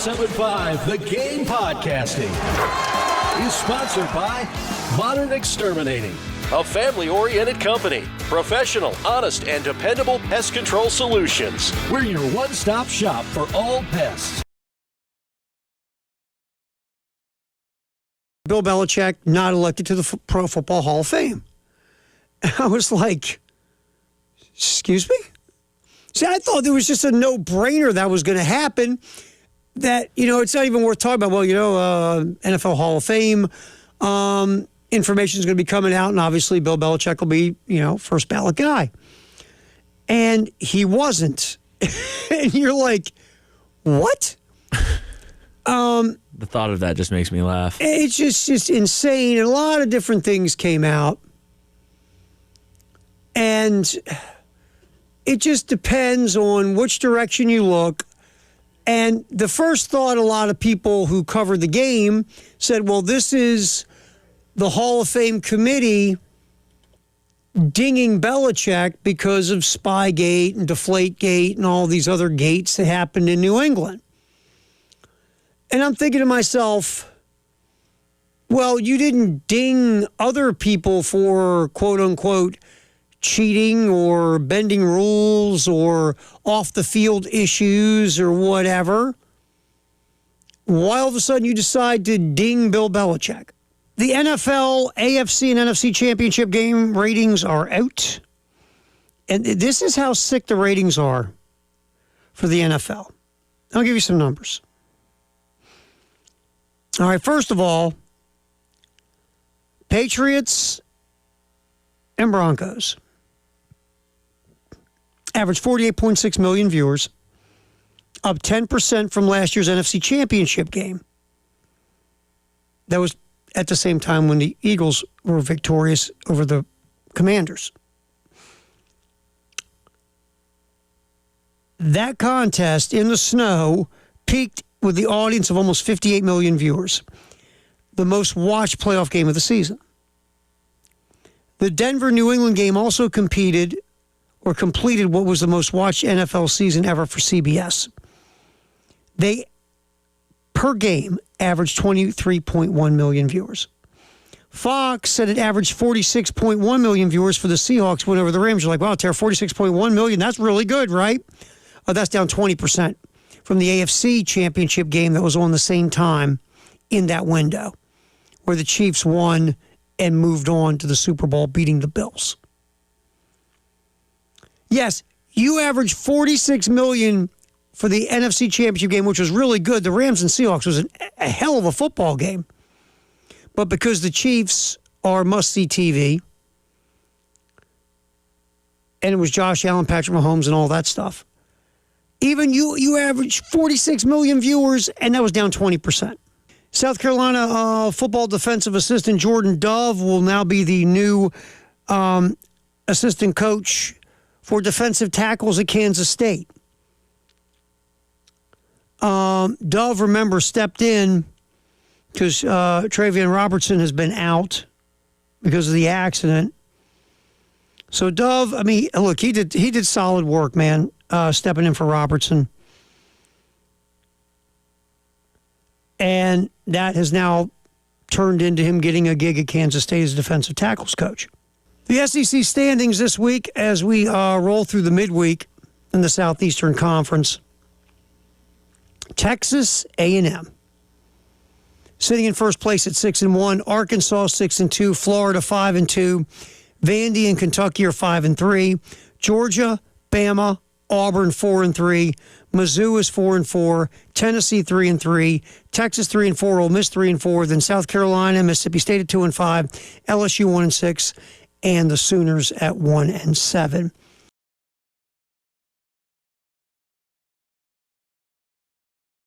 1075 The Game Podcasting is sponsored by Modern Exterminating, a family-oriented company. Professional, honest, and dependable pest control solutions. We're your one-stop shop for all pests. Bill Belichick not elected to the Pro Football Hall of Fame. And I was like, excuse me? See, I thought there was just a no-brainer that was going to happen. That, it's not even worth talking about. Well, NFL Hall of Fame information is going to be coming out, and obviously Bill Belichick will be, first ballot guy. And he wasn't. And you're like, what? The thought of that just makes me laugh. It's just insane. And a lot of different things came out. And it just depends on which direction you look. And the first thought a lot of people who covered the game said, well, this is the Hall of Fame committee dinging Belichick because of Spygate and Deflategate and all these other gates that happened in New England. And I'm thinking to myself, well, you didn't ding other people for, quote unquote, cheating or bending rules or off-the-field issues or whatever. Why all of a sudden you decide to ding Bill Belichick? The NFL, AFC, and NFC championship game ratings are out. And this is how sick the ratings are for the NFL. I'll give you some numbers. All right, first of all, Patriots and Broncos average 48.6 million viewers, up 10% from last year's NFC Championship game. That was at the same time when the Eagles were victorious over the Commanders. That contest in the snow peaked with the audience of almost 58 million viewers, the most watched playoff game of the season. The Denver-New England game also completed what was the most watched NFL season ever for CBS. They, per game, averaged 23.1 million viewers. Fox said it averaged 46.1 million viewers for the Seahawks win over the Rams. You're like, wow, Tara, 46.1 million, that's really good, right? Oh, that's down 20% from the AFC Championship game that was on the same time in that window, where the Chiefs won and moved on to the Super Bowl, beating the Bills. Yes, you averaged 46 million for the NFC Championship game, which was really good. The Rams and Seahawks was a hell of a football game. But because the Chiefs are must-see TV, and it was Josh Allen, Patrick Mahomes, and all that stuff, even you averaged 46 million viewers, and that was down 20%. South Carolina football defensive assistant Jordan Dove will now be the new assistant coach for defensive tackles at Kansas State. Dove, remember, stepped in because Travion Robertson has been out because of the accident. So Dove, I mean, look, he did solid work, man, stepping in for Robertson. And that has now turned into him getting a gig at Kansas State as defensive tackles coach. The SEC standings this week as we roll through the midweek in the Southeastern Conference. Texas A&M sitting in first place at 6-1. Arkansas 6-2. Florida 5-2. Vandy and Kentucky are 5-3. Georgia, Bama, Auburn 4-3. Mizzou is 4-4. Tennessee 3-3. Texas 3-4. Ole Miss 3-4. Then South Carolina, Mississippi State at 2-5. LSU 1-6. And the Sooners at 1-7.